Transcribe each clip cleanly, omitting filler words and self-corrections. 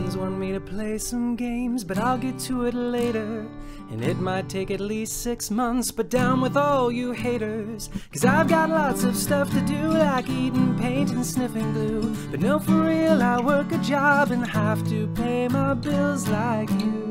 friends want me to play some games, but I'll get to it later. And it might take at least 6 months, but down with all you haters. Cause I've got lots of stuff to do, like eating paint and sniffing glue. But no, for real, I work a job and have to pay my bills like you.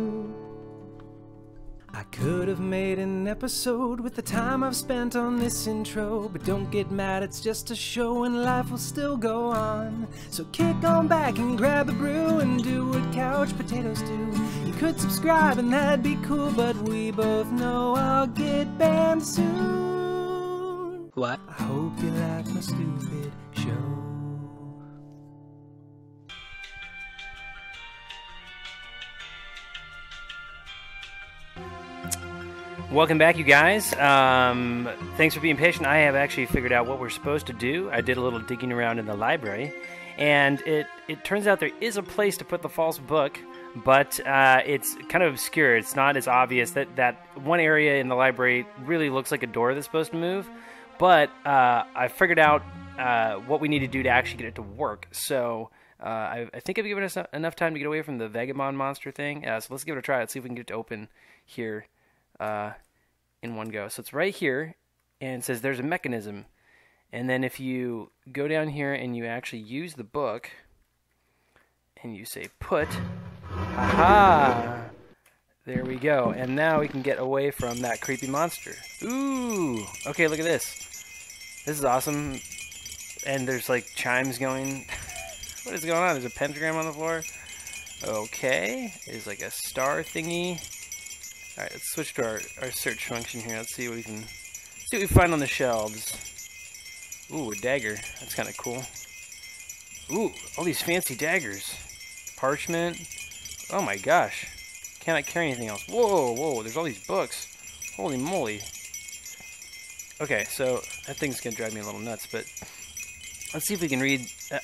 I could have made an episode with the time I've spent on this intro, but don't get mad, it's just a show and life will still go on. So kick on back and grab a brew and do what couch potatoes do. You could subscribe and that'd be cool, but we both know I'll get banned soon. What? I hope you like my stupid show. Welcome back, you guys. Thanks for being patient. I have actually figured out what we're supposed to do. I did a little digging around in the library, and it turns out there is a place to put the false book, but it's kind of obscure. It's not as obvious. That one area in the library really looks like a door that's supposed to move, but I figured out what we need to do to actually get it to work. So I think I've given us enough time to get away from the vagabond monster thing. So let's give it a try. Let's see if we can get it to open here in one go. So it's right here, and it says there's a mechanism. And then if you go down here and you actually use the book, and you say put, aha! There we go. And now we can get away from that creepy monster. Ooh! Okay, look at this. This is awesome. And there's like chimes going. What is going on? There's a pentagram on the floor. Okay. There's like a star thingy. Alright, let's switch to our search function here. Let's see what we find on the shelves. Ooh, a dagger. That's kind of cool. Ooh, all these fancy daggers. Parchment. Oh my gosh. Cannot carry anything else. Whoa, whoa, there's all these books. Holy moly. Okay, so that thing's going to drive me a little nuts, but let's see if we can read.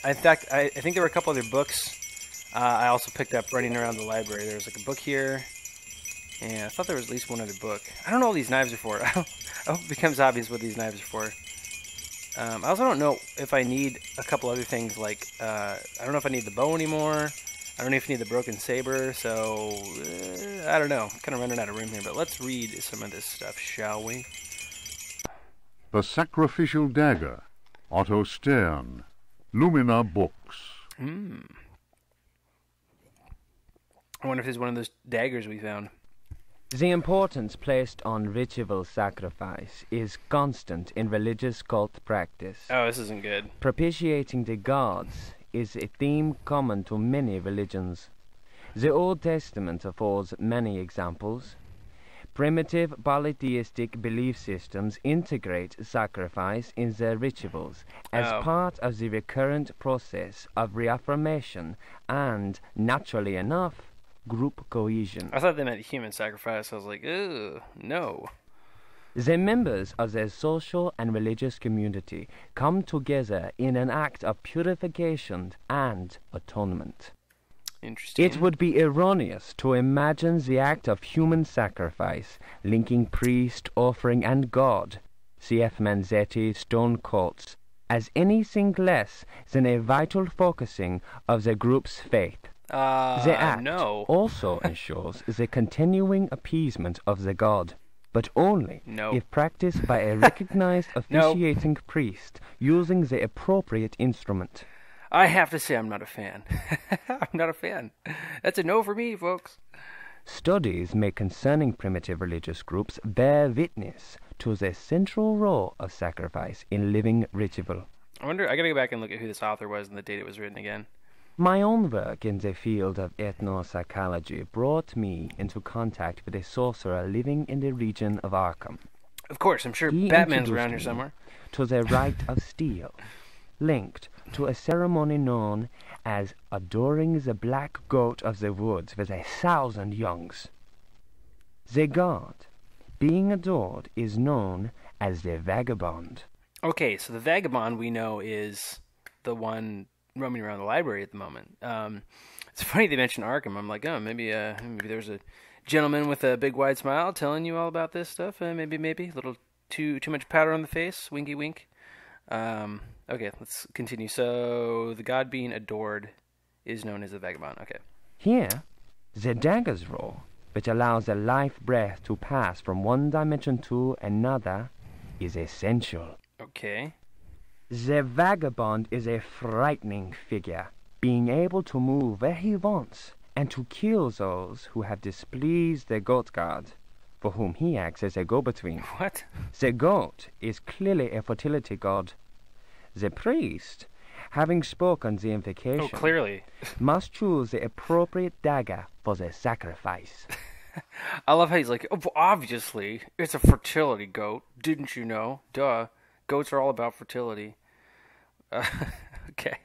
In fact, I think there were a couple other books I also picked up running around the library. There was like a book here. Yeah, I thought there was at least one other book. I don't know what these knives are for. I hope it becomes obvious what these knives are for. I also don't know if I need a couple other things, like, I don't know if I need the bow anymore. I don't know if I need the broken saber, so, I don't know. I'm kind of running out of room here, but let's read some of this stuff, shall we? The Sacrificial Dagger, Otto Stern, Lumina Books. I wonder if this is one of those daggers we found. The importance placed on ritual sacrifice is constant in religious cult practice. Oh, this isn't good. Propitiating the gods is a theme common to many religions. The Old Testament affords many examples. Primitive polytheistic belief systems integrate sacrifice in their rituals as part of the recurrent process of reaffirmation and, naturally enough, group cohesion. I thought they meant human sacrifice. I was like, ugh, no. The members of their social and religious community come together in an act of purification and atonement. Interesting. It would be erroneous to imagine the act of human sacrifice linking priest, offering, and God, C.F. Manzetti's stone cults, as anything less than a vital focusing of the group's faith. The act also ensures the continuing appeasement of the god, but only if practiced by a recognized officiating priest using the appropriate instrument. I have to say I'm not a fan. I'm not a fan. That's a no for me, folks. Studies made concerning primitive religious groups bear witness to the central role of sacrifice in living ritual. I gotta go back and look at who this author was and the date it was written again. My own work in the field of ethnopsychology brought me into contact with a sorcerer living in the region of Arkham. Of course, I'm sure Batman's around here somewhere. To the rite of steel, linked to a ceremony known as adoring the black goat of the woods with 1,000 youngs. The god being adored is known as the vagabond. Okay, so the vagabond we know is the one roaming around the library at the moment. It's funny they mentioned Arkham. I'm like, oh, maybe there's a gentleman with a big wide smile telling you all about this stuff. Maybe a little too much powder on the face. Winky wink. Okay, let's continue. So the god being adored is known as the vagabond. Okay. Here, the dagger's role, which allows the life breath to pass from one dimension to another, is essential. Okay. The vagabond is a frightening figure, being able to move where he wants and to kill those who have displeased the goat god, for whom he acts as a go-between. What? The goat is clearly a fertility god. The priest, having spoken the invocation, Clearly. must choose the appropriate dagger for the sacrifice. I love how he's like, oh, obviously, it's a fertility goat. Didn't you know? Duh. Goats are all about fertility. Okay.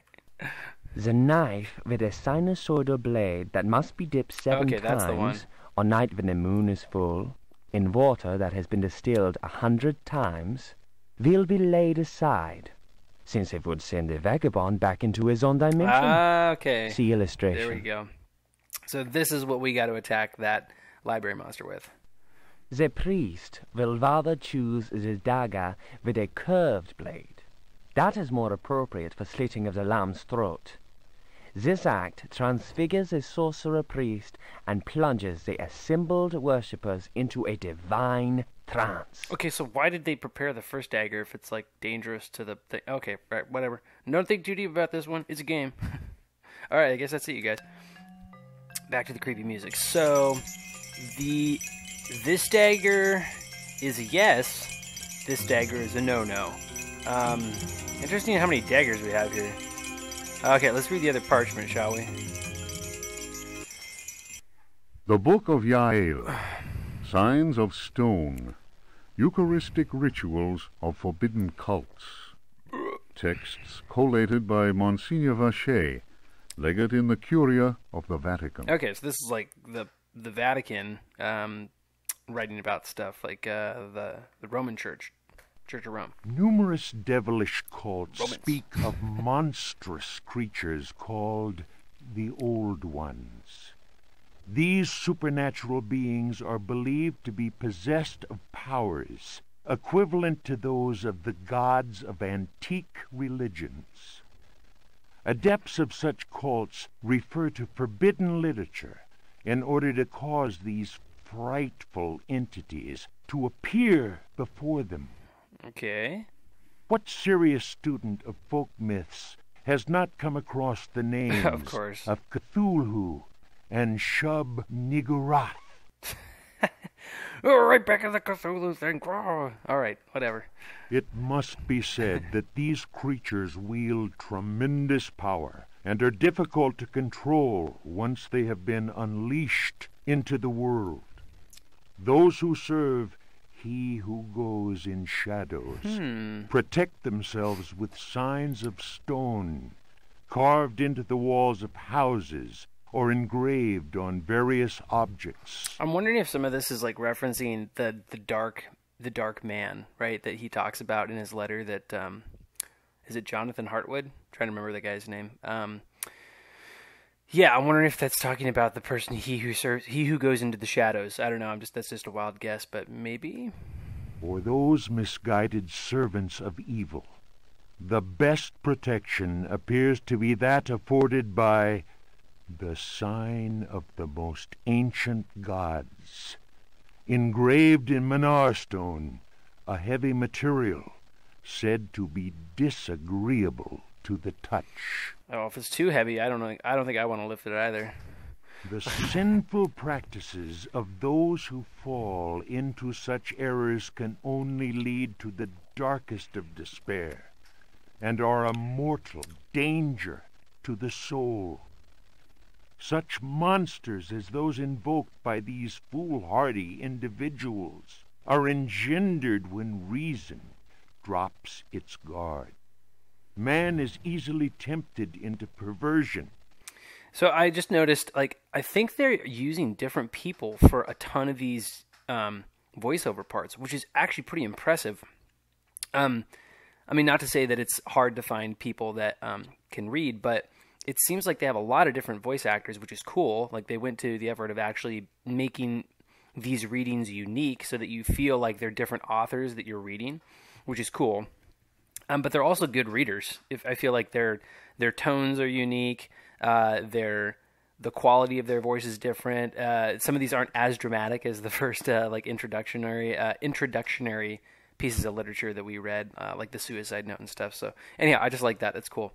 The knife with a sinusoidal blade that must be dipped 7 that's the one. times on night when the moon is full, in water that has been distilled 100 times, will be laid aside, since it would send the vagabond back into his own dimension. Okay. See illustration. There we go. So this is what we got to attack that library monster with. The priest will rather choose the dagger with a curved blade. That is more appropriate for slitting of the lamb's throat. This act transfigures a sorcerer priest and plunges the assembled worshippers into a divine trance. Okay, so why did they prepare the first dagger if it's, like, dangerous to the thing? Okay, right, whatever. Don't think too deep about this one. It's a game. All right, I guess that's it, you guys. Back to the creepy music. So, this dagger is a yes. This dagger is a no-no. Interesting how many daggers we have here. Okay, let's read the other parchment, shall we? The Book of Yael, Signs of Stone, Eucharistic Rituals of Forbidden Cults. Texts collated by Monsignor Vacher, legate in the Curia of the Vatican. Okay, so this is like the Vatican writing about stuff like the Roman Church of Rome. Numerous devilish cults Romans. speak of monstrous creatures called the Old Ones. These supernatural beings are believed to be possessed of powers equivalent to those of the gods of antique religions. Adepts of such cults refer to forbidden literature in order to cause these frightful entities to appear before them. Okay. What serious student of folk myths has not come across the names Of course. of Cthulhu and Shub-Niggurath? Oh, right back in the Cthulhu thing. Oh. All right, whatever. It must be said that these creatures wield tremendous power and are difficult to control once they have been unleashed into the world. Those who serve He who goes in shadows protect themselves with signs of stone carved into the walls of houses or engraved on various objects. I'm wondering if some of this is like referencing the dark man, right? That he talks about in his letter. That is it Jonathan Hartwood? I'm trying to remember the guy's name. Yeah, I'm wondering if that's talking about the person he who goes into the shadows. I don't know. That's just a wild guess, but maybe. For those misguided servants of evil, the best protection appears to be that afforded by the sign of the most ancient gods, engraved in Manar stone, a heavy material said to be disagreeable to the touch. Oh, if it's too heavy, I don't know. I don't think I want to lift it either. The sinful practices of those who fall into such errors can only lead to the darkest of despair, and are a mortal danger to the soul. Such monsters as those invoked by these foolhardy individuals are engendered when reason drops its guard. Man is easily tempted into perversion. So I just noticed, like, I think they're using different people for a ton of these voiceover parts, which is actually pretty impressive. I mean, not to say that it's hard to find people that can read, but it seems like they have a lot of different voice actors, which is cool. Like, they went to the effort of actually making these readings unique so that you feel like they're different authors that you're reading, which is cool. But they're also good readers. I feel like their tones are unique. Their the quality of their voice is different. Some of these aren't as dramatic as the first like introductionary pieces of literature that we read, like the Suicide Note and stuff. So anyhow, I just like that. That's cool.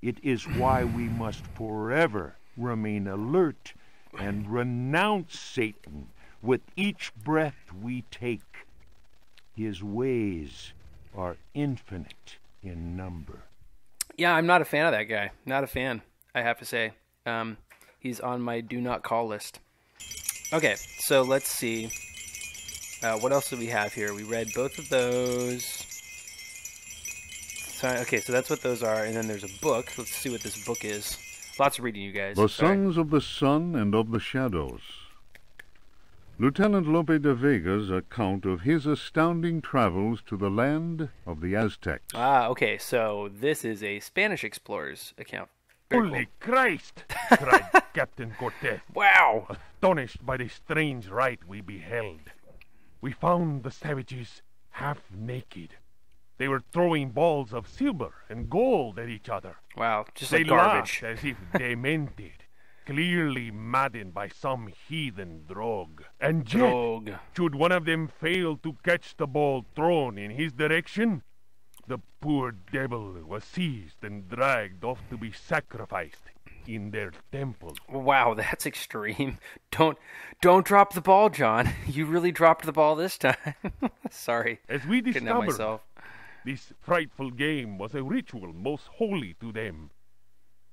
It is why we must forever remain alert and renounce Satan with each breath we take. His ways are infinite in number. Yeah, I'm not a fan of that guy. Not a fan, I have to say. He's on my do not call list. Okay, so let's see. What else do we have here? We read both of those. Okay, so that's what those are, and then there's a book. Let's see what this book is. Lots of reading, you guys. The Sons of the Sun and of the Shadows. Lieutenant Lope de Vega's account of his astounding travels to the land of the Aztecs. Ah, okay, so this is a Spanish explorer's account. Very Holy cool. Christ! Cried Captain Cortez, Wow! astonished by the strange rite we beheld. We found the savages half naked. They were throwing balls of silver and gold at each other. Wow, just They like garbage. laughed as if demented, clearly maddened by some heathen drug. And yet, should one of them fail to catch the ball thrown in his direction, the poor devil was seized and dragged off to be sacrificed in their temple. Wow, that's extreme. Don't drop the ball, John. You really dropped the ball this time. Sorry. As we Getting at discovered, myself. this frightful game was a ritual most holy to them,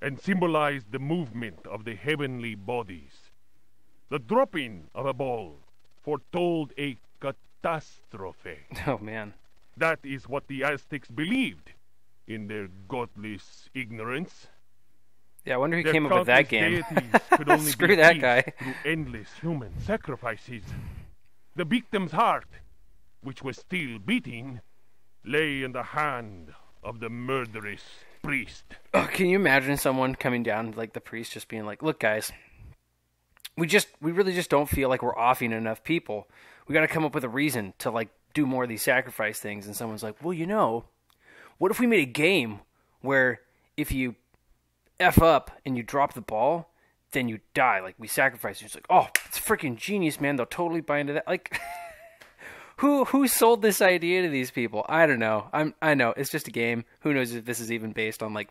and symbolized the movement of the heavenly bodies. The dropping of a ball foretold a catastrophe. Oh, man. That is what the Aztecs believed, in their godless ignorance. Yeah, I wonder who Their came up with that game. countless deities could only Screw be that appeased guy. through endless human sacrifices. The victim's heart, which was still beating, lay in the hand of the murderous priest. Oh, can you imagine someone coming down, like the priest, just being like, "Look, guys, we really just don't feel like we're offing enough people. We got to come up with a reason to like do more of these sacrifice things." And someone's like, "Well, you know, what if we made a game where if you F up and you drop the ball, then you die, like we sacrifice you." It's like, "Oh, it's freaking genius, man. They'll totally buy into that." Like, who sold this idea to these people? I don't know. I know it's just a game. Who knows if this is even based on like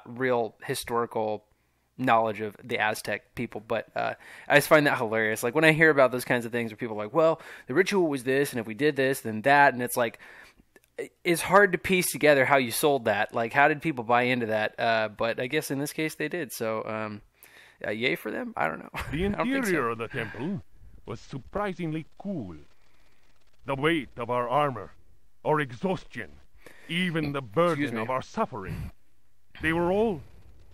real historical knowledge of the Aztec people, but I just find that hilarious. Like when I hear about those kinds of things where people are like, well, the ritual was this, and if we did this, then that, and it's like, it's hard to piece together how you sold that. Like, how did people buy into that? But I guess in this case they did, so yay for them? I don't know. The I don't think interior so. of the temple was surprisingly cool. The weight of our armor, our exhaustion, even the burden of our suffering, they were all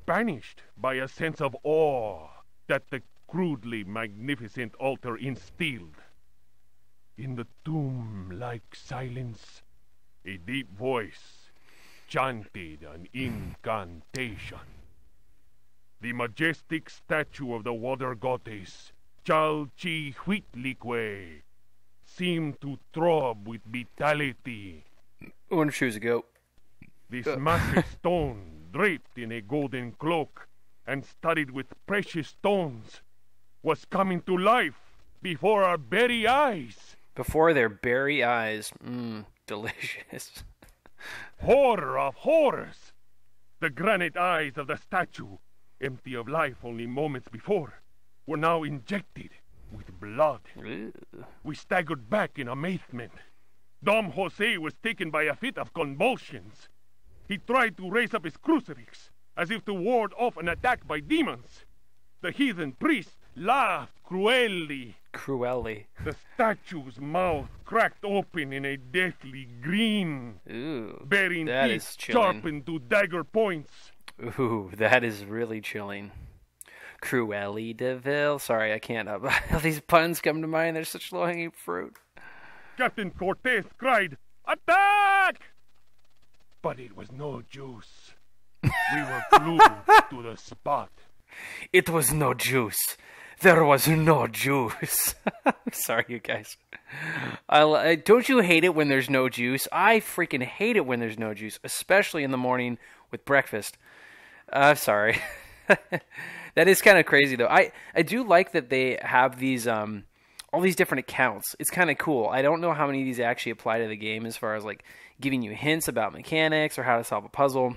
banished by a sense of awe that the crudely magnificent altar instilled. In the tomb-like silence, a deep voice chanted an incantation. The majestic statue of the water goddess, Chalchihuitlicue, seemed to throb with vitality. I wonder if she was a goat. This massive stone, draped in a golden cloak and studded with precious stones, was coming to life before our very eyes. Before their very eyes. Delicious. Horror of horrors! The granite eyes of the statue, empty of life only moments before, were now injected with blood. Ew. We staggered back in amazement. Dom Jose was taken by a fit of convulsions. He tried to raise up his crucifix, as if to ward off an attack by demons. The heathen priest laughed cruelly. Cruelly. The statue's mouth cracked open in a deathly grin, Ooh, bearing that teeth is chilling. sharpened to dagger points. Ooh, that is really chilling. Cruelly de Vil. Sorry, I can't. All these puns come to mind. They're such low-hanging fruit. Captain Cortez cried, "Attack!" But it was no juice. We were glued to the spot. It was no juice. There was no juice. Sorry, you guys. Don't you hate it when there's no juice? I freaking hate it when there's no juice, especially in the morning with breakfast. Sorry. That is kind of crazy, though. I do like that they have these all these different accounts. It's kind of cool. I don't know how many of these actually apply to the game as far as like giving you hints about mechanics or how to solve a puzzle.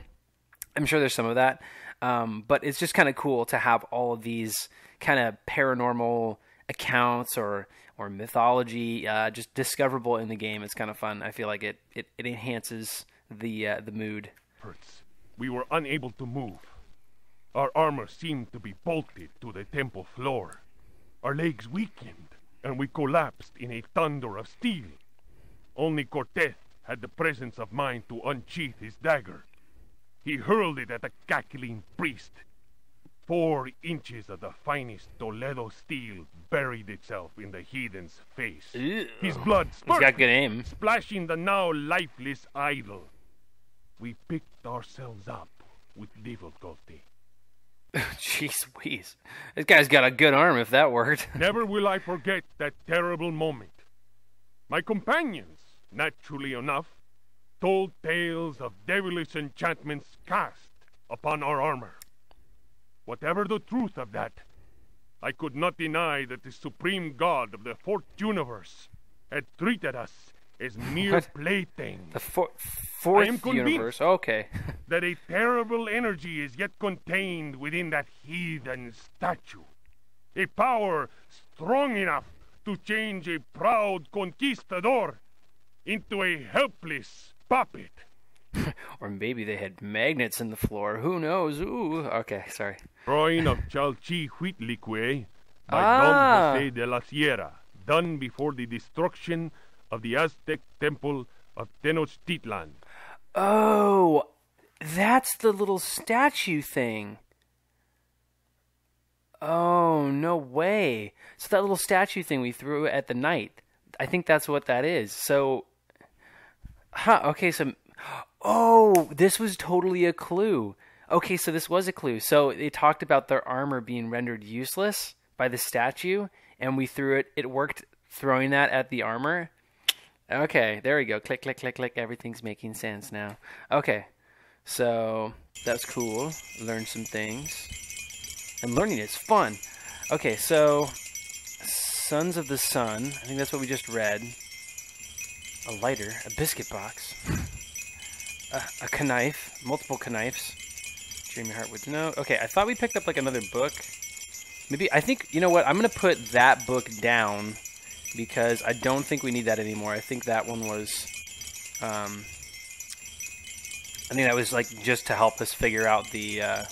I'm sure there's some of that, but it's just kind of cool to have all of these kind of paranormal accounts or mythology just discoverable in the game. It's kind of fun. I feel like it enhances the mood. We were unable to move. Our armor seemed to be bolted to the temple floor. Our legs weakened, and we collapsed in a thunder of steel. Only Cortez had the presence of mind to unsheath his dagger. He hurled it at the cackling priest. 4 inches of the finest Toledo steel buried itself in the heathen's face. Ew. His blood He's got good aim. splashing the now lifeless idol. We picked ourselves up with difficulty. Jeez Louise. This guy's got a good arm if that worked. Never will I forget that terrible moment. My companions, naturally enough, told tales of devilish enchantments cast upon our armor. Whatever the truth of that, I could not deny that the supreme god of the fourth universe had treated us as mere playthings. The I am fourth convinced universe. Okay. that a terrible energy is yet contained within that heathen statue. A power strong enough to change a proud conquistador into a helpless puppet. Or maybe they had magnets in the floor. Who knows? Ooh. Okay, sorry. Drawing of Chalchihuitlicue by Ah. Don Jose de la Sierra, done before the destruction of the Aztec temple of Tenochtitlan. Oh, that's the little statue thing. Oh, no way. So that little statue thing we threw at the knight, I think that's what that is. So, okay, so, oh, this was totally a clue. Okay, so this was a clue. So they talked about their armor being rendered useless by the statue, and we threw it. It worked throwing that at the armor. Okay, there we go. Click, click, click, click. Everything's making sense now. Okay, so that's cool. Learn some things. And learning is fun. Okay, so Sons of the Sun. I think that's what we just read. A lighter, a biscuit box, a knife, multiple knives. Jeremy Hartwood's note. Okay, I thought we picked up like another book. Maybe, I think, you know what? I'm going to put that book down because I don't think we need that anymore. I think that one was, I think that was like just to help us figure out the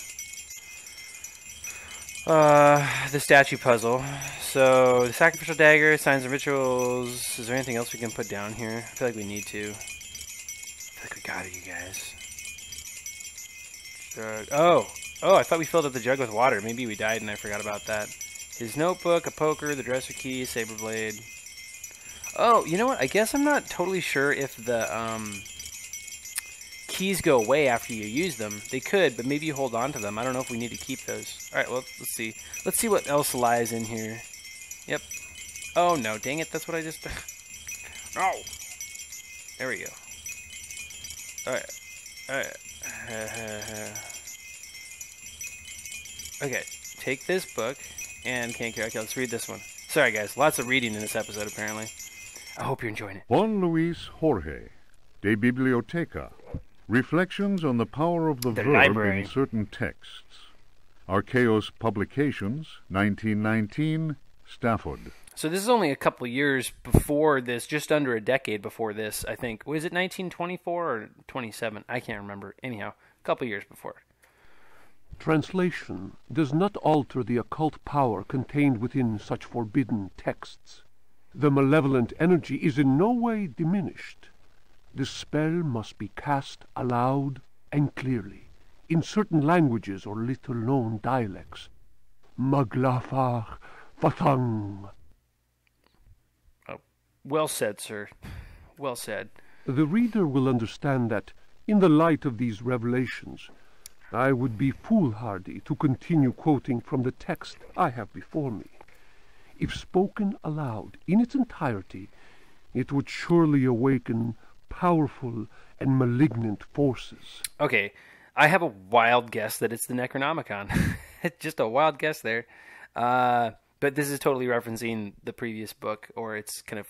statue puzzle. So, the Sacrificial Dagger, Signs and Rituals. Is there anything else we can put down here? I feel like we need to. I feel like we got it, you guys. Jug. Oh, I thought we filled up the jug with water. Maybe we died and I forgot about that. His notebook, a poker, the dresser key, saber blade. Oh, you know what? I guess I'm not totally sure if the keys go away after you use them. They could, but maybe you hold on to them. I don't know if we need to keep those. All right, well, let's see. Let's see what else lies in here. Yep. Oh, no. Dang it. That's what I just... Oh! There we go. All right. Okay, take this book and can't carry. Okay, let's read this one. Sorry, guys. Lots of reading in this episode, apparently. I hope you're enjoying it. Juan Luis Jorge, De Biblioteca. Reflections on the power of the verb library. in certain texts. Archaeos Publications, 1919, Stafford. So this is only a couple years before this, just under a decade before this, I think. Was it 1924 or 27? I can't remember. Anyhow, a couple years before. Translation does not alter the occult power contained within such forbidden texts. The malevolent energy is in no way diminished. The spell must be cast aloud and clearly, in certain languages or little-known dialects. Maglafar Fatang. Oh, well said, sir. Well said. The reader will understand that, in the light of these revelations, I would be foolhardy to continue quoting from the text I have before me. If spoken aloud in its entirety, it would surely awaken powerful and malignant forces. Okay, I have a wild guess that it's the Necronomicon. Just a wild guess there. But this is totally referencing the previous book, or it's kind of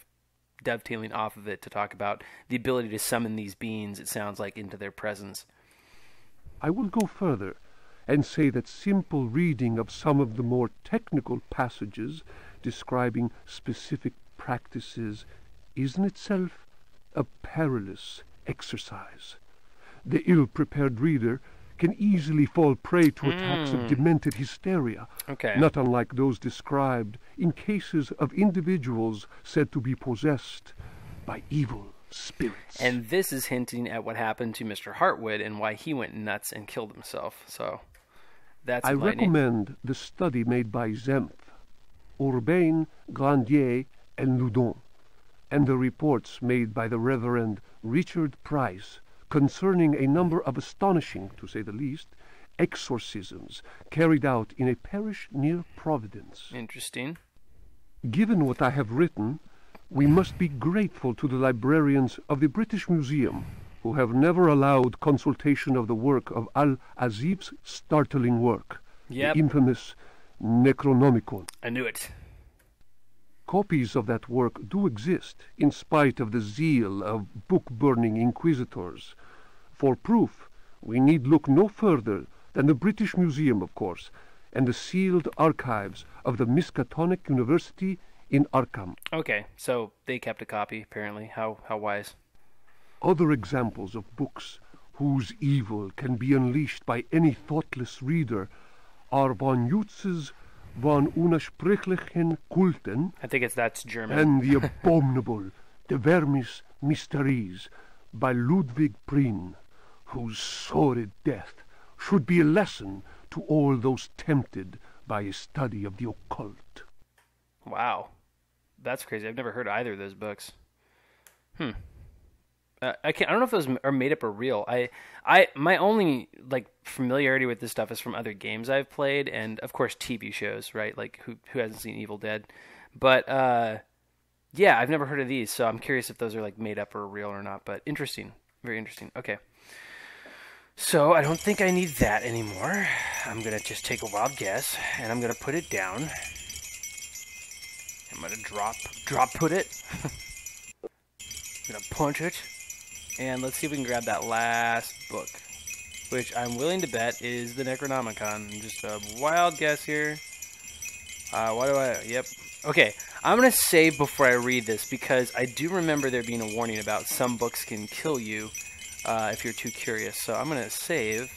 dovetailing off of it to talk about the ability to summon these beings, it sounds like, into their presence. I will go further and say that simple reading of some of the more technical passages describing specific practices is in itself a perilous exercise. The ill-prepared reader can easily fall prey to attacks of demented hysteria, not unlike those described in cases of individuals said to be possessed by evil spirits. And this is hinting at what happened to Mr. Hartwood and why he went nuts and killed himself. So that's I enlightening. recommend the study made by Zempf, Urbain, Grandier, and Loudon, and the reports made by the Reverend Richard Price concerning a number of astonishing, to say the least, exorcisms carried out in a parish near Providence. Interesting. Given what I have written, we must be grateful to the librarians of the British Museum, who have never allowed consultation of the work of Al-Azif's startling work, the infamous Necronomicon. I knew it. Copies of that work do exist, in spite of the zeal of book-burning inquisitors. For proof, we need look no further than the British Museum, of course, and the sealed archives of the Miskatonic University in Arkham. Okay, so they kept a copy, apparently. How wise. Other examples of books whose evil can be unleashed by any thoughtless reader are von Jutz's von unersprechlichen Kulten, I think that's German. and the abominable De Vermis Mysteries by Ludwig Prien, whose sordid death should be a lesson to all those tempted by a study of the occult. Wow. That's crazy. I've never heard either of those books. I don't know if those are made up or real. My only familiarity with this stuff is from other games I've played, and of course TV shows, right? Like who hasn't seen Evil Dead? But yeah, I've never heard of these, so I'm curious if those are made up or real or not. But interesting, very interesting. Okay, so I don't think I need that anymore. I'm gonna just take a wild guess, and I'm gonna put it down. I'm gonna drop put it. I'm gonna punch it. And let's see if we can grab that last book, which I'm willing to bet is the Necronomicon. Just a wild guess here. Yep. Okay, I'm going to save before I read this, because I do remember there being a warning about some books can kill you if you're too curious. So I'm going to save,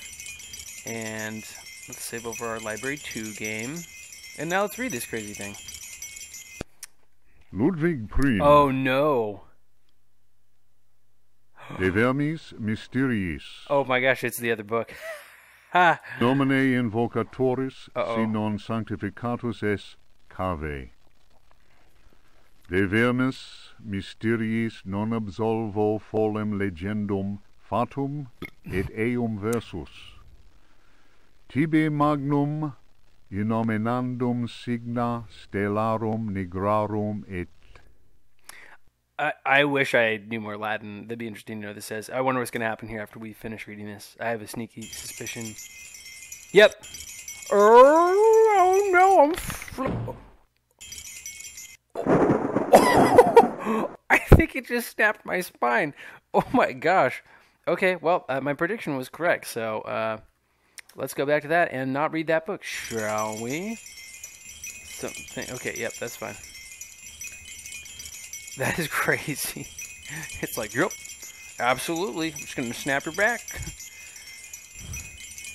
and let's save over our Library 2 game. And now let's read this crazy thing. Ludwig Prien. Oh, no. De Vermis Mysteriis. Oh my gosh, it's the other book. Ha! Nomine invocatoris, si non sanctificatus es cave. De Vermis Mysteriis non absolvo folem legendum fatum et eum versus. Tibi magnum inominandum signa stellarum nigrarum et. I wish I knew more Latin. That'd be interesting to know what this says. I wonder what's going to happen here after we finish reading this. I have a sneaky suspicion. Yep. Oh no, I think it just snapped my spine. Oh my gosh. Okay, well, my prediction was correct. So let's go back to that and not read that book, shall we? Okay, yep, that's fine. That is crazy. It's like, yep, absolutely. I'm just going to snap your back.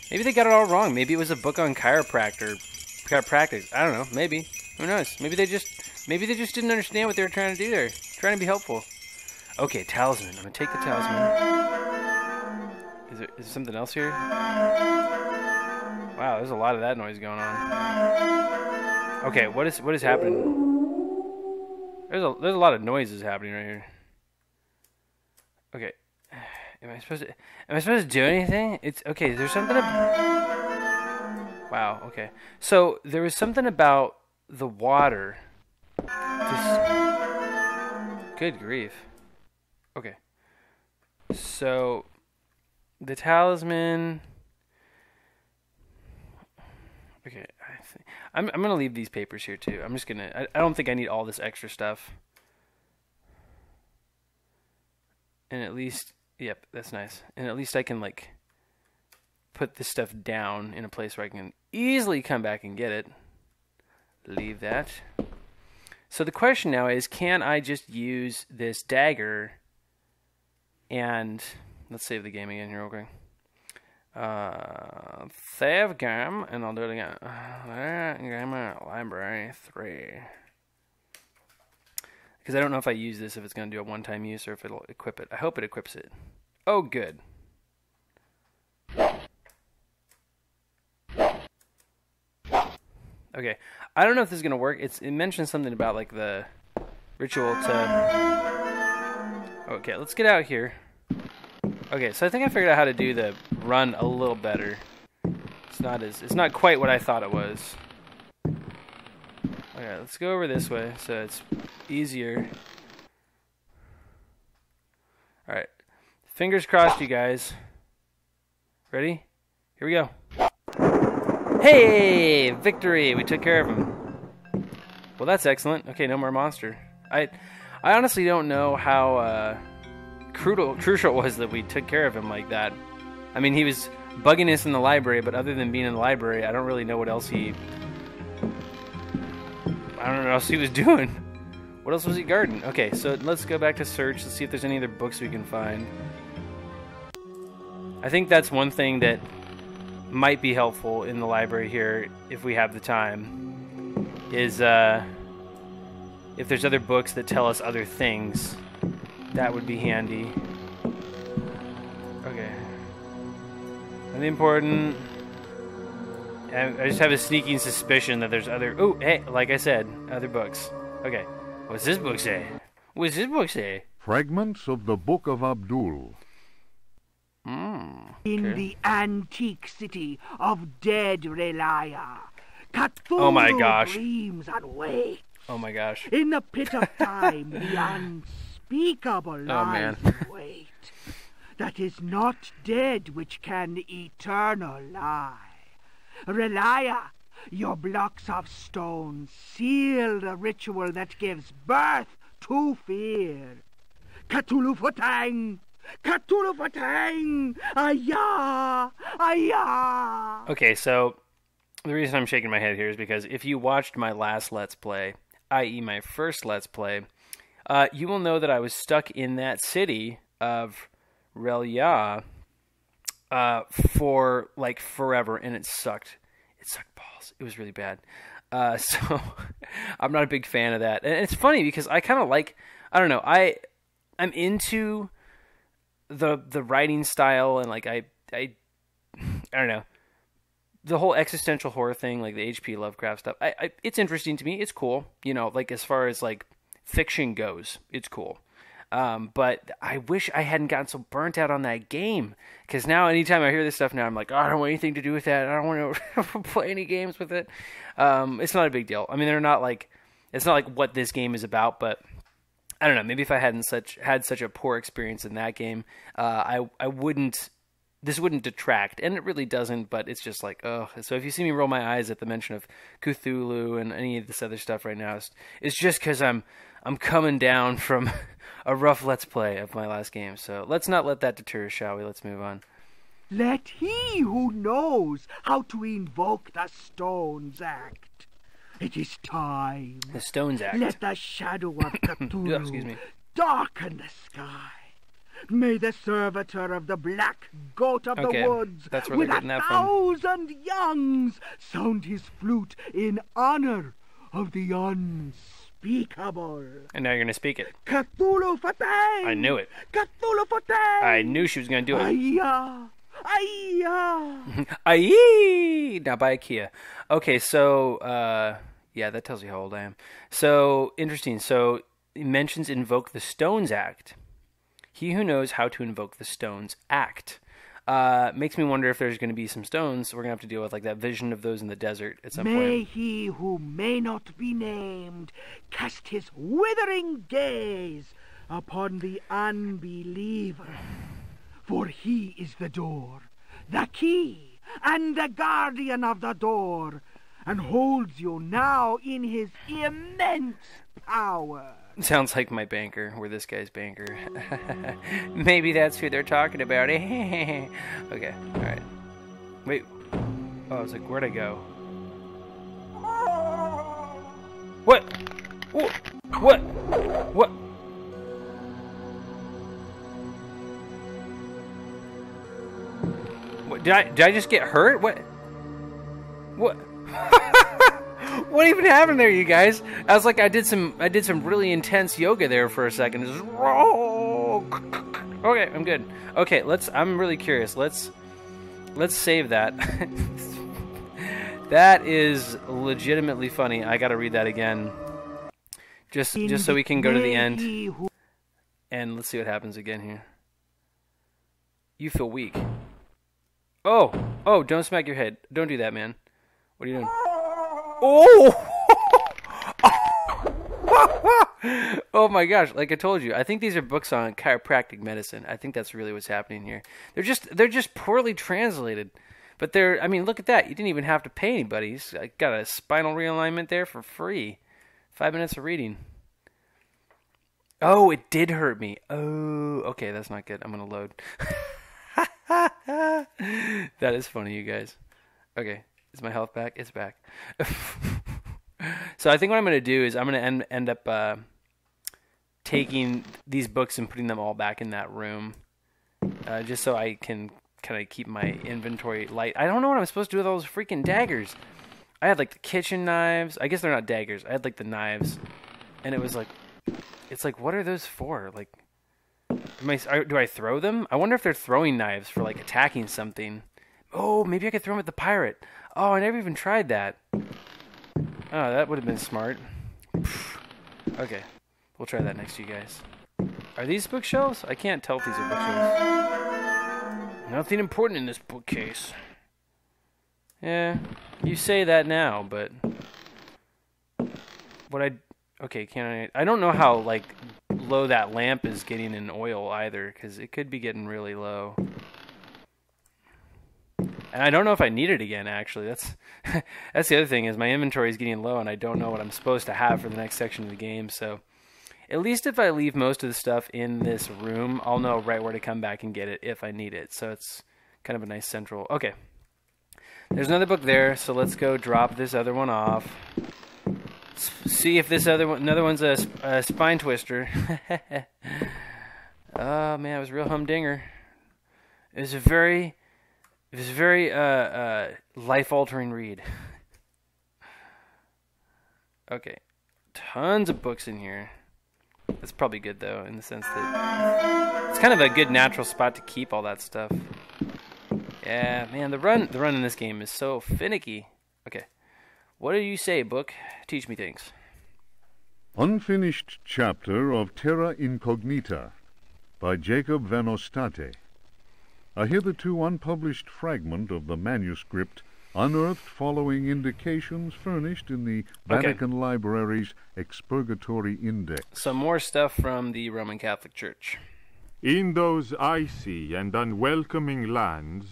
Maybe they got it all wrong. Maybe it was a book on chiropractic. I don't know. Maybe. Who knows? Maybe they just didn't understand what they were trying to do there. Trying to be helpful. Okay, talisman. I'm going to take the talisman. Is there something else here? Wow, there's a lot of that noise going on. Okay, what is happening? There's a lot of noises happening right here. Okay, am I supposed to do anything? It's okay. There's something. Wow. Okay. So there was something about the water. Good grief. Okay. So the talisman. Okay, I'm gonna leave these papers here too. I'm just gonna. I don't think I need all this extra stuff. And at least, yep, that's nice. And at least I can like put this stuff down in a place where I can easily come back and get it. Leave that. So the question now is, can I just use this dagger and let's save the game again here real quick. Save game, and I'll do it again. Game library 3. Because I don't know if I use this, if it's going to do a one-time use or if it'll equip it. I hope it equips it. Oh, good. Okay, I don't know if this is going to work. It mentions something about like the ritual to... Okay, let's get out here. Okay, so I think I figured out how to do the run a little better. It's not quite what I thought it was. Okay, let's go over this way so it's easier. Alright. Fingers crossed, you guys. Ready? Here we go. Hey! Victory! We took care of him. Well, that's excellent. Okay, no more monster. I honestly don't know how crucial it was that we took care of him like that. I mean, he was bugging us in the library, but other than being in the library, I don't really know what else I don't know what else he was doing. What else was he guarding? Okay, so let's go back to search. Let's see if there's any other books we can find. I think that's one thing that might be helpful in the library here, if we have the time, is if there's other books that tell us other things, that would be handy. Okay. Nothing important. I just have a sneaking suspicion that there's other... Oh, hey, like I said, other books. Okay. What's this book say? What's this book say? Fragments of the Book of Abdul. In the antique city of dead Relaya, Oh my gosh. dreams and waits. Oh my gosh. In the pit of time, the unspeakable lies in wait. That is not dead which can eternal lie. Relaya, your blocks of stone seal the ritual that gives birth to fear. Cthulhu Futang! Cthulhu Futang! Ayah! Ayah! Okay, so the reason I'm shaking my head here is because if you watched my last Let's Play, i.e. my first Let's Play, you will know that I was stuck in that city of Relia for like forever, and it sucked. It sucked balls. It was really bad. So I'm not a big fan of that. And it's funny because I kind of like, I don't know, I'm into the writing style, and like I don't know, the whole existential horror thing, like the H.P. Lovecraft stuff. It's interesting to me. It's cool, you know, like as far as like fiction goes, it's cool. But I wish I hadn't gotten so burnt out on that game, because now anytime I hear this stuff now, I'm like, oh, I don't want anything to do with that. I don't want to play any games with it. It's not a big deal. I mean, it's not like what this game is about, but I don't know. Maybe if I hadn't had such a poor experience in that game, this wouldn't detract, and it really doesn't, but it's just like, oh. So if you see me roll my eyes at the mention of Cthulhu and any of this other stuff right now, it's just because I'm coming down from a rough Let's Play of my last game. So let's not let that deter us, shall we? Let's move on. Let he who knows how to invoke the Stones act. It is time. The Stones Act. Let the shadow of Cthulhu Excuse me. darken the sky. May the servitor of the black goat of the woods, that's where with they're a getting that from. 1,000 youngs, sound his flute in honor of the unspeakable. And now you're going to speak it. Cthulhu Futang! I knew it. Cthulhu Futang! I knew she was going to do it. Ayah! Ayah! Aye! Now by IKEA. Okay, so, yeah, that tells you how old I am. So, interesting. So, it mentions invoke the Stones Act. He who knows how to invoke the Stones Act. Makes me wonder if there's going to be some stones. So we're going to have to deal with like that vision of those in the desert at some point. May he who may not be named cast his withering gaze upon the unbeliever. For he is the door, the key, and the guardian of the door, and holds you now in his immense power. Sounds like my banker, or this guy's banker. Maybe that's who they're talking about. Okay, alright. Wait. Oh, I was like, where'd I go? What? What? What? What? Did I just get hurt? What? What? What even happened there, you guys? I was like, I did some really intense yoga there for a second. Just, okay, I'm good. Okay, I'm really curious. Let's save that. That is legitimately funny. I gotta read that again. Just so we can go to the end. And let's see what happens again here. You feel weak. Oh, don't smack your head. Don't do that, man. What are you doing? Oh! Oh my gosh, like I told you, I think these are books on chiropractic medicine. I think that's really what's happening here. They're just poorly translated. But I mean, look at that. You didn't even have to pay anybody. He's got a spinal realignment there for free. 5 minutes of reading. Oh, it did hurt me. Oh, okay, that's not good. I'm going to load. That is funny, you guys. Okay, is my health back? It's back. So I think what I'm going to do is I'm going to end up taking these books and putting them all back in that room. Just so I can kind of keep my inventory light. I don't know what I'm supposed to do with all those freaking daggers. I had like the kitchen knives. I guess they're not daggers. I had like the knives. And it was like, it's like, what are those for? Like, do I throw them? I wonder if they're throwing knives for like attacking something. Oh, maybe I could throw them at the pirate. Oh, I never even tried that. Oh, that would have been smart. Okay, we'll try that next, you guys. Are these bookshelves? I can't tell if these are bookshelves. Nothing important in this bookcase. Yeah, you say that now, but okay, I don't know how like low that lamp is getting in oil either, because it could be getting really low. And I don't know if I need it again, actually. That's the other thing, is my inventory is getting low and I don't know what I'm supposed to have for the next section of the game. So at least if I leave most of the stuff in this room, I'll know right where to come back and get it if I need it. So it's kind of a nice central. Okay. There's another book there, so let's go drop this other one off. See if this another one's a spine twister. Oh man, it was a real humdinger. It was a very life-altering read. Okay, tons of books in here. That's probably good though, in the sense that it's kind of a good natural spot to keep all that stuff. Yeah, man, the run in this game is so finicky. Okay, what do you say, book? Teach me things. Unfinished chapter of Terra Incognita by Jacob Van Ostate. A hitherto unpublished fragment of the manuscript unearthed following indications furnished in the Vatican Library's Expurgatory Index. Some more stuff from the Roman Catholic Church. In those icy and unwelcoming lands,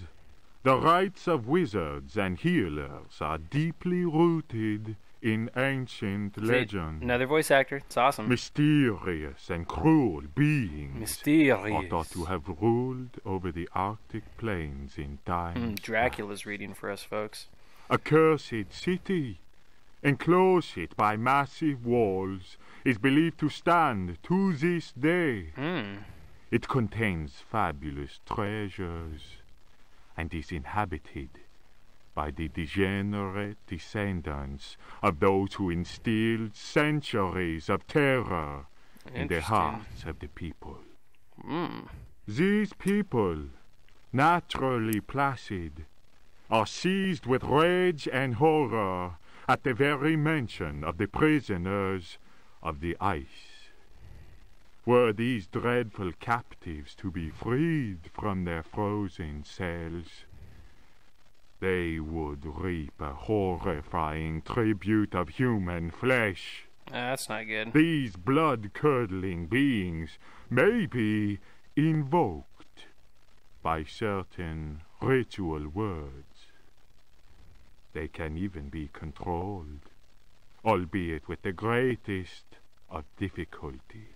the rites of wizards and healers are deeply rooted in ancient legend. Another voice actor. It's awesome. Mysterious and cruel beings are thought to have ruled over the Arctic plains in time. Dracula's reading for us, folks. A cursed city, enclosed by massive walls, is believed to stand to this day. It contains fabulous treasures and is inhabited by the degenerate descendants of those who instilled centuries of terror in the hearts of the people. These people, naturally placid, are seized with rage and horror at the very mention of the prisoners of the ice. Were these dreadful captives to be freed from their frozen cells, they would reap a horrifying tribute of human flesh. That's not good. These blood-curdling beings may be invoked by certain ritual words. They can even be controlled, albeit with the greatest of difficulty.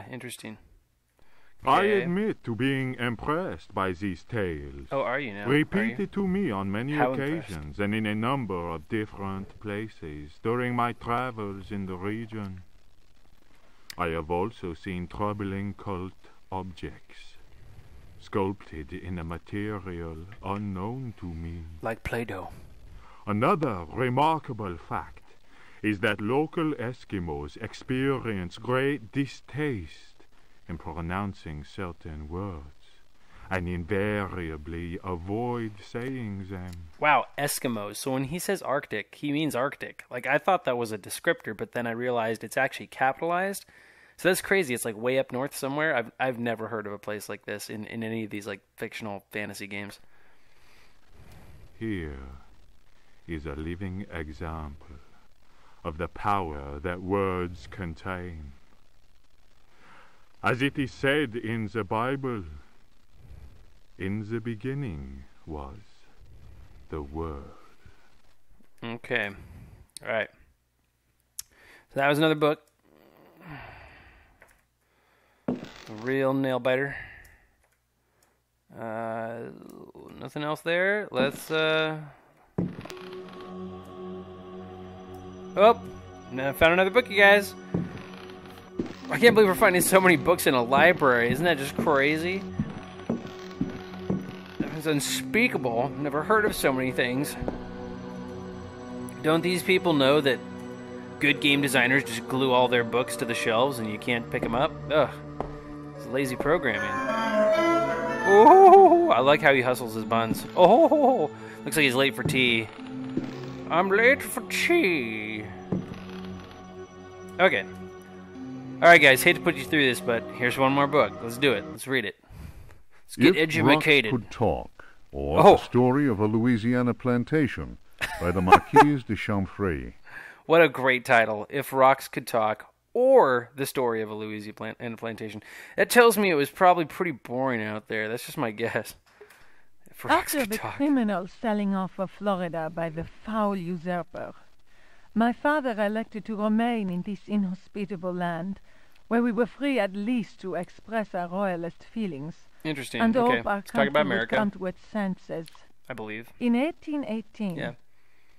Interesting. I Okay. admit to being impressed by these tales. Oh, are you now? Repeated to me on many How occasions and in a number of different places during my travels in the region. I have also seen troubling cult objects, sculpted in a material unknown to me. Like Play-Doh. Another remarkable fact is that local Eskimos experience great distaste in pronouncing certain words, and invariably avoid saying them. Wow, Eskimos. So when he says Arctic, he means Arctic. Like, I thought that was a descriptor, but then I realized it's actually capitalized. So that's crazy. It's like way up north somewhere. I've never heard of a place like this in any of these like fictional fantasy games. Here is a living example of the power that words contain. As it is said in the Bible, in the beginning was the Word. Okay. All right. So that was another book. A real nail biter. Nothing else there. Let's Oh, I found another book, you guys. I can't believe we're finding so many books in a library. Isn't that just crazy? It's unspeakable. Never heard of so many things. Don't these people know that good game designers just glue all their books to the shelves and you can't pick them up? Ugh. It's lazy programming. Oh, I like how he hustles his buns. Oh, looks like he's late for tea. I'm late for tea. Okay. Alright, guys, hate to put you through this, but here's one more book. Let's do it. Let's read it. Let's get If educated. Rocks Could Talk, or Oh. The Story of a Louisiana Plantation by the Marquise de Chamfray. What a great title. If Rocks Could Talk, or The Story of a Louisiana Plantation. That tells me it was probably pretty boring out there. That's just my guess. If Rocks After Could the Talk. criminal selling off of Florida by the foul usurper, my father elected to remain in this inhospitable land, where we were free at least to express our royalist feelings, Interesting. and Okay. hope our Let's talk about country would America, come to its senses. I believe. In 1818, Yeah.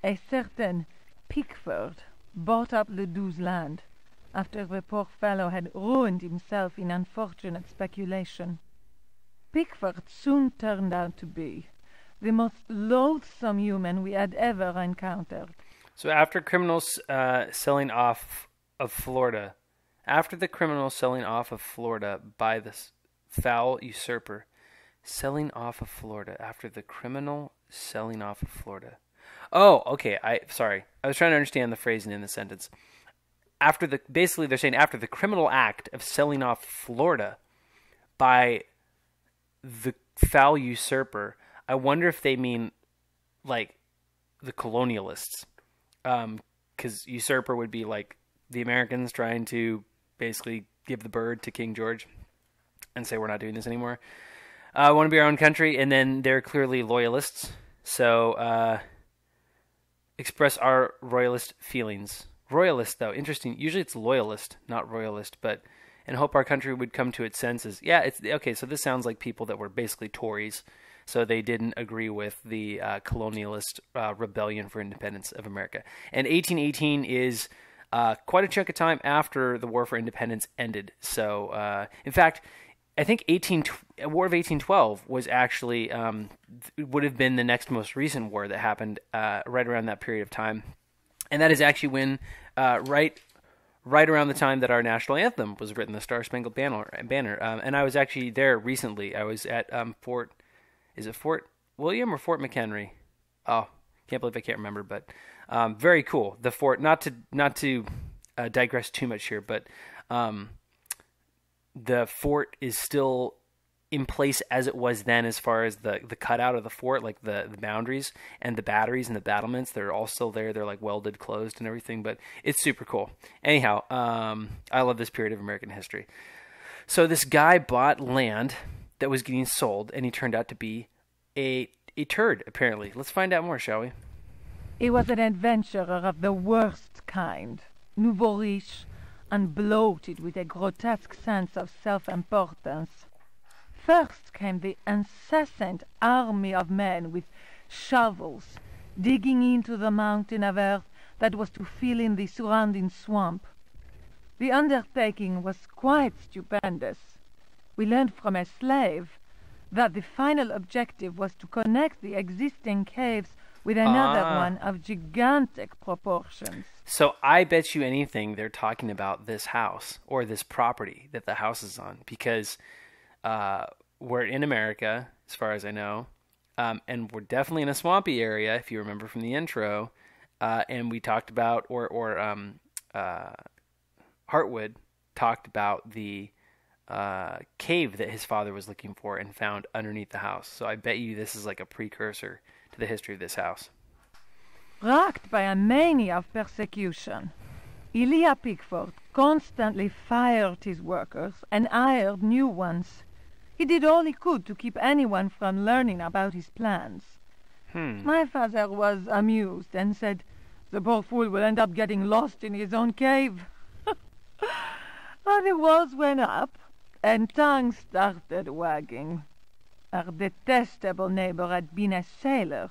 a certain Pickford bought up Ledoux's land, after the poor fellow had ruined himself in unfortunate speculation. Pickford soon turned out to be the most loathsome human we had ever encountered. So after criminals selling off of Florida, after the criminal selling off of Florida by this foul usurper, selling off of Florida, after the criminal selling off of Florida. Oh, okay. Sorry. I was trying to understand the phrasing in the sentence. Basically they're saying after the criminal act of selling off Florida by the foul usurper. I wonder if they mean like the colonialists. Because usurper would be like the Americans trying to basically give the bird to King George and say we're not doing this anymore. I want to be our own country, and then they're clearly loyalists. So express our royalist feelings. Royalist, though, interesting. Usually it's loyalist, not royalist, but and hope our country would come to its senses. Yeah, it's okay. So this sounds like people that were basically Tories. So they didn't agree with the colonialist rebellion for independence of America. And 1818 is quite a chunk of time after the War for Independence ended. So, in fact, I think War of 1812 was actually would have been the next most recent war that happened right around that period of time. And that is actually when right around the time that our national anthem was written, the Star-Spangled Banner. And I was actually there recently. I was at Fort William or Fort McHenry? Oh, can't believe I can't remember, but very cool. The fort, not to digress too much here, but the fort is still in place as it was then, as far as the cutout of the fort, like the boundaries and the batteries and the battlements. They're all still there. They're like welded closed and everything, but it's super cool. Anyhow, I love this period of American history. So this guy bought land that was getting sold, and he turned out to be a turd, apparently. Let's find out more, shall we? He was an adventurer of the worst kind, nouveau riche, and bloated with a grotesque sense of self-importance. First came the incessant army of men with shovels, digging into the mountain of earth that was to fill in the surrounding swamp. The undertaking was quite stupendous. We learned from a slave that the final objective was to connect the existing caves with another one of gigantic proportions. So I bet you anything they're talking about this house or this property that the house is on, because we're in America, as far as I know, and we're definitely in a swampy area, if you remember from the intro, and we talked about, Hartwood talked about the cave that his father was looking for and found underneath the house. So I bet you this is like a precursor to the history of this house. Racked by a mania of persecution, Elia Pickford constantly fired his workers and hired new ones. He did all he could to keep anyone from learning about his plans. My father was amused and said, "The poor fool will end up getting lost in his own cave." The walls went up, and tongues started wagging. Our detestable neighbor had been a sailor,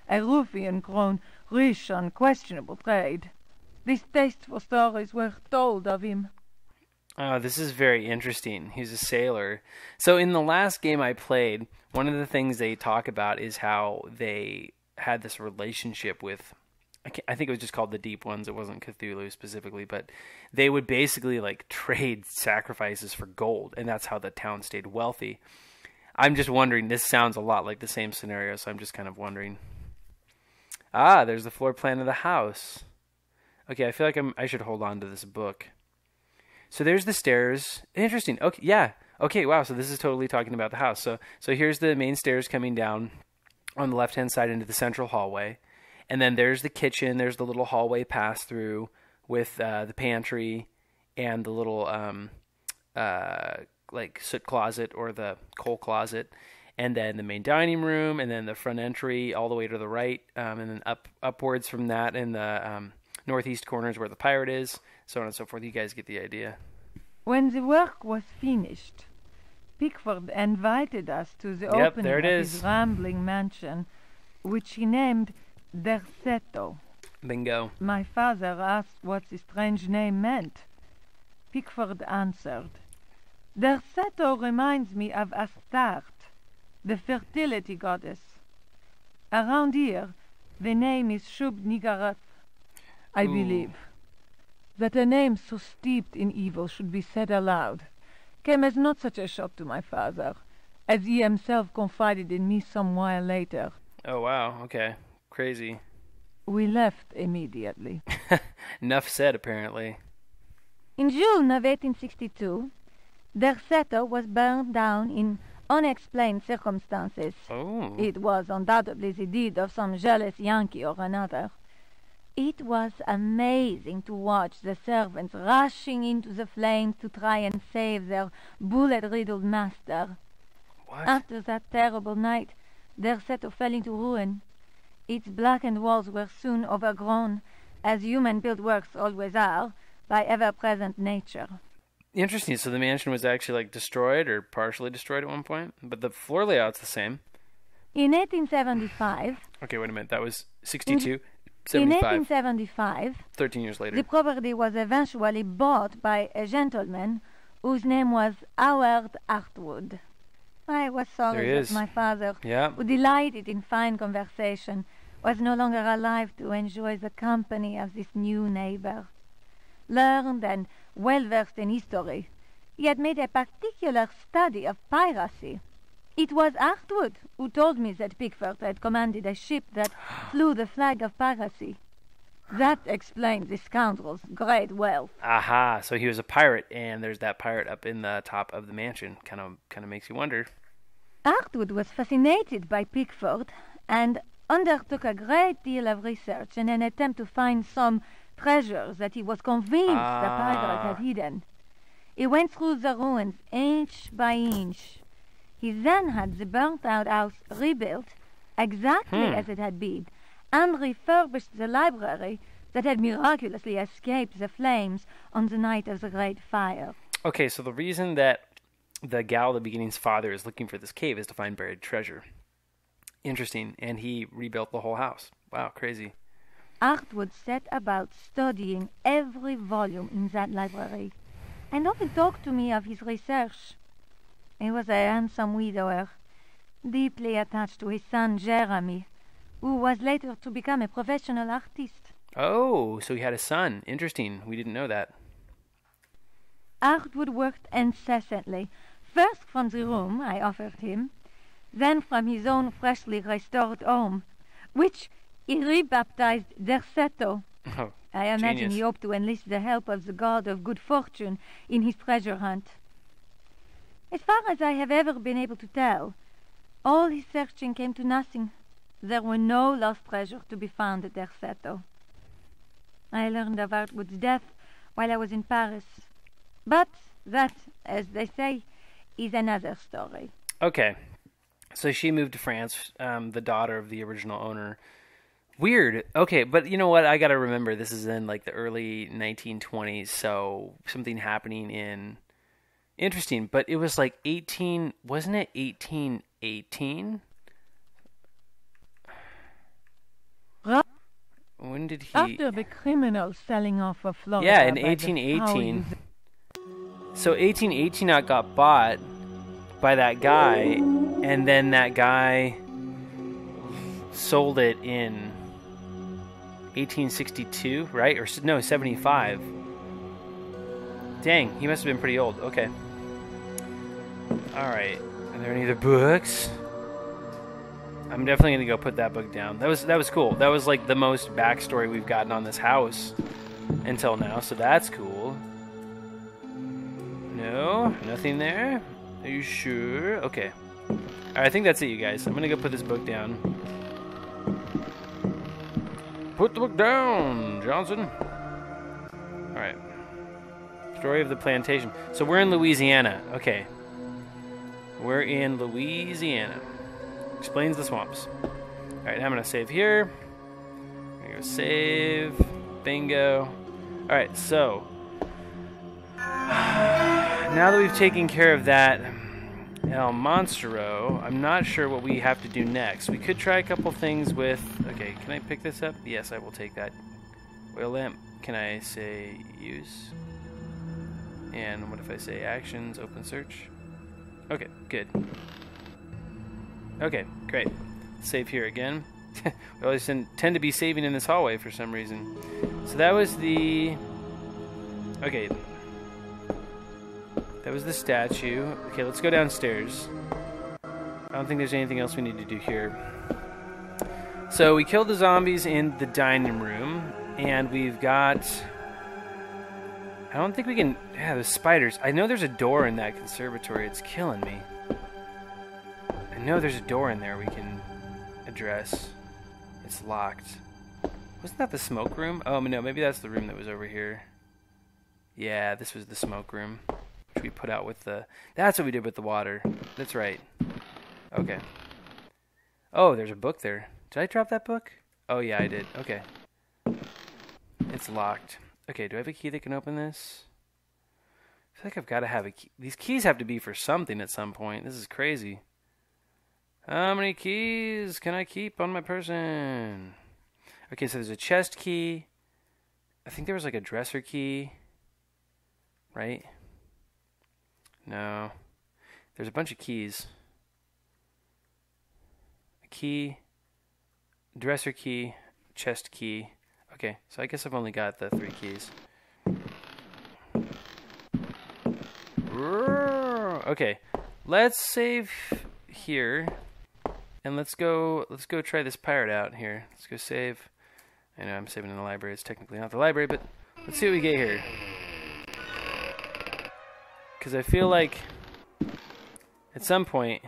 a ruffian grown rich on questionable trade. Distasteful stories were told of him. Oh, this is very interesting. He's a sailor. So in the last game I played, one of the things they talk about is how they had this relationship with, I think it was just called the Deep Ones. It wasn't Cthulhu specifically, but they would basically like trade sacrifices for gold, and that's how the town stayed wealthy. I'm just wondering, this sounds a lot like the same scenario, so I'm just kind of wondering. There's the floor plan of the house. Okay, I feel like I should hold on to this book. So there's the stairs. Interesting. Okay, yeah. Okay, wow, so this is totally talking about the house. So here's the main stairs coming down on the left-hand side into the central hallway. And then there's the kitchen. There's the little hallway pass-through with the pantry and the little like soot closet or the coal closet. And then the main dining room, and then the front entry all the way to the right, and then upwards from that in the northeast corners where the pirate is, so on and so forth. You guys get the idea. When the work was finished, Pickford invited us to the opening of his rambling mansion, which he named Derceto. Bingo. My father asked what the strange name meant. Pickford answered, "Derceto reminds me of Astarte, the fertility goddess. Around here, the name is Shub-Niggurath, I believe. That a name so steeped in evil should be said aloud came as not such a shock to my father, as he himself confided in me some while later." Oh, wow. Okay. Crazy. We left immediately. Enough said, apparently. In June of 1862, Derceto was burned down in unexplained circumstances. Oh. It was undoubtedly the deed of some jealous Yankee or another. It was amazing to watch the servants rushing into the flames to try and save their bullet-riddled master. What? After that terrible night, Derceto fell into ruin. Its blackened walls were soon overgrown, as human-built works always are, by ever-present nature. Interesting. So the mansion was actually like destroyed or partially destroyed at one point, but the floor layout's the same. In 1875... Okay, wait a minute. That was 62? In 75. 1875, 13 years later. the property was eventually bought by a gentleman whose name was Howard Hartwood. I was sorry that my father, who delighted in fine conversation, was no longer alive to enjoy the company of this new neighbor. Learned and well-versed in history, he had made a particular study of piracy. It was Hartwood who told me that Pickford had commanded a ship that flew the flag of piracy. That explains the scoundrel's great wealth. Aha, so he was a pirate, and there's that pirate up in the top of the mansion. Kind of makes you wonder. Hartwood was fascinated by Pickford and undertook a great deal of research in an attempt to find some treasures that he was convinced the pirate had hidden. He went through the ruins inch by inch. He then had the burnt-out house rebuilt exactly as it had been, and refurbished the library that had miraculously escaped the flames on the night of the Great Fire. Okay, so the reason that the gal at the beginning's father is looking for this cave is to find buried treasure. Interesting, and he rebuilt the whole house. Wow, crazy. Artwood set about studying every volume in that library, and often talked to me of his research. He was a handsome widower, deeply attached to his son Jeremy, who was later to become a professional artist. Oh, so he had a son. Interesting. We didn't know that. Artwood worked incessantly, first from the room I offered him, then from his own freshly restored home, which he rebaptized Derceto. Oh, I imagine genius. he hoped to enlist the help of the god of good fortune in his treasure hunt. As far as I have ever been able to tell, all his searching came to nothing. There were no lost treasure to be found at Derceto. I learned of Artwood's death while I was in Paris. But that, as they say, is another story. Okay. So she moved to France, the daughter of the original owner. Weird. Okay, but you know what? I got to remember this is in like the early 1920s, so something happening in... Interesting, but it was like 18... Wasn't it 1818? When did he... After the criminal selling off of Florida. Yeah, in 1818. So 1818 got bought by that guy, and then that guy sold it in 1862, right? Or no, 75. Dang, he must have been pretty old. Okay. All right. Are there any other books? I'm definitely gonna go put that book down. That was cool. That was like the most backstory we've gotten on this house until now, so that's cool. No, nothing there. Are you sure? Okay. All right, I think that's it, you guys. I'm gonna go put this book down. Put the book down, Johnson. All right. Story of the plantation. So we're in Louisiana. Okay. We're in Louisiana. Explains the swamps. Alright, I'm going to save here. I'm going to go save. Bingo. Alright, so. Now that we've taken care of that El Monstro, I'm not sure what we have to do next. We could try a couple things with... Okay, can I pick this up? Yes, I will take that. Oil lamp. Can I say use? And what if I say actions, open search? Okay, good. Okay, great. Save here again. We always tend to be saving in this hallway for some reason. So that was the... Okay. That was the statue. Okay, let's go downstairs. I don't think there's anything else we need to do here. So we killed the zombies in the dining room, and we've got... I don't think we can... Yeah, the spiders. I know there's a door in that conservatory. It's killing me. I know there's a door in there we can address. It's locked. Wasn't that the smoke room? Oh, no, maybe that's the room that was over here. Yeah, this was the smoke room. Which we put out with the... That's what we did with the water. That's right. Okay. Oh, there's a book there. Did I drop that book? Oh, yeah, I did. Okay. It's locked. Okay, do I have a key that can open this? I feel like I've got to have a key. These keys have to be for something at some point. This is crazy. How many keys can I keep on my person? Okay, so there's a chest key. I think there was like a dresser key. Right? No. There's a bunch of keys. A key, dresser key, chest key. Okay, so I guess I've only got the 3 keys. Okay, let's save here, and let's go try this pirate out here. Let's go save. I know I'm saving in the library. It's technically not the library, but let's see what we get here. Because I feel like at some point,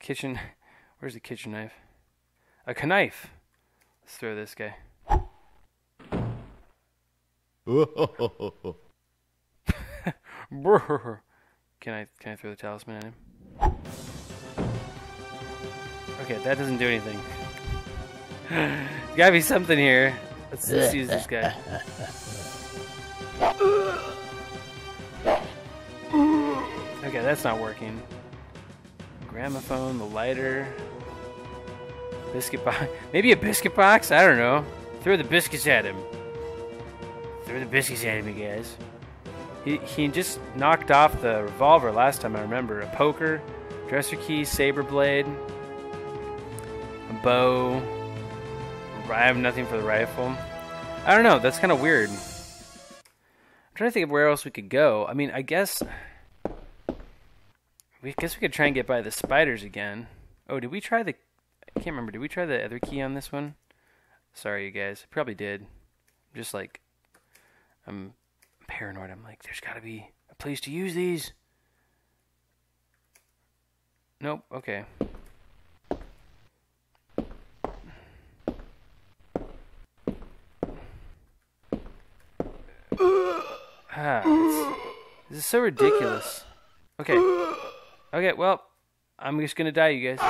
kitchen. Where's the kitchen knife? A knife. Let's throw this guy. Can I throw the talisman at him? Okay, that doesn't do anything. Gotta be something here. Let's use this guy. Okay, that's not working. Gramophone, the lighter. Biscuit box. Maybe a biscuit box? I don't know. Throw the biscuits at him. Throw the biscuits at him, you guys. He just knocked off the revolver last time I remember. A poker, dresser key, saber blade, a bow. I have nothing for the rifle. I don't know. That's kind of weird. I'm trying to think of where else we could go. I mean, I guess we could try and get by the spiders again. Oh, did we try the... I can't remember. Did we try the other key on this one? Sorry, you guys. Probably did. Just like... I'm paranoid. I'm like, there's got to be a place to use these. Nope. Okay. This is so ridiculous. Okay. Okay, well, I'm just gonna die, you guys.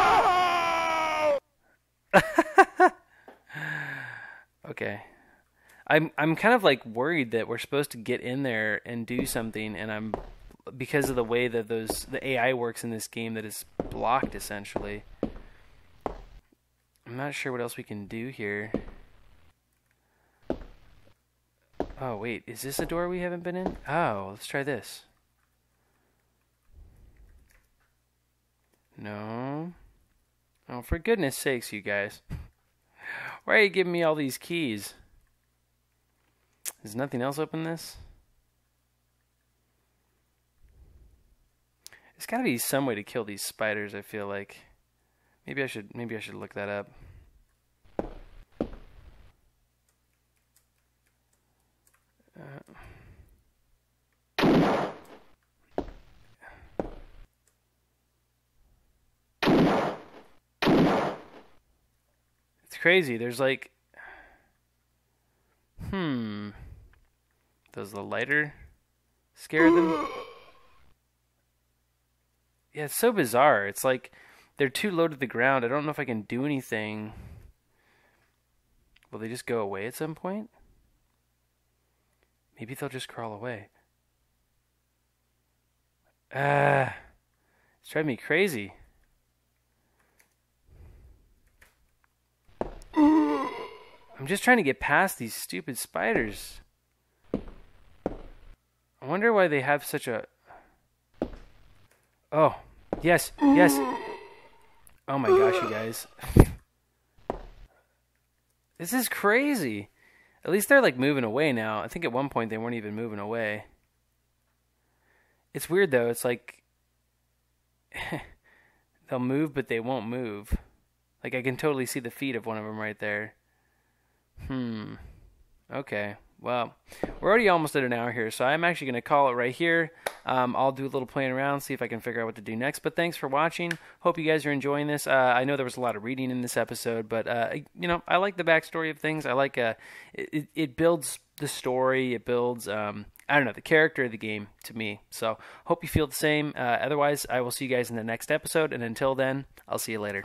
Okay. I'm kind of like worried that we're supposed to get in there and do something, and because of the way that the AI works in this game, that is blocked essentially. I'm not sure what else we can do here. Oh wait, is this a door we haven't been in? Oh, let's try this. No. Oh, for goodness sakes, you guys. Why are you giving me all these keys? Does nothing else open this? There's got to be some way to kill these spiders, I feel like. Maybe I should look that up. It's crazy. There's like... Does the lighter scare them? Yeah, it's so bizarre. It's like they're too low to the ground. I don't know if I can do anything. Will they just go away at some point? Maybe they'll just crawl away. It's driving me crazy. I'm just trying to get past these stupid spiders. I wonder why they have such a... Oh, yes, yes. Oh my gosh, you guys. This is crazy. At least they're like moving away now. I think at one point they weren't even moving away. It's weird though. It's like... they'll move, but they won't move. Like I can totally see the feet of one of them right there. Okay. Well, we're already almost at an hour here, so I'm actually going to call it right here. I'll do a little playing around, see if I can figure out what to do next. But thanks for watching. Hope you guys are enjoying this. I know there was a lot of reading in this episode, but you know, I like the backstory of things. I like it builds the story. It builds I don't know, the character of the game to me. So hope you feel the same. Otherwise, I will see you guys in the next episode, and until then, I'll see you later.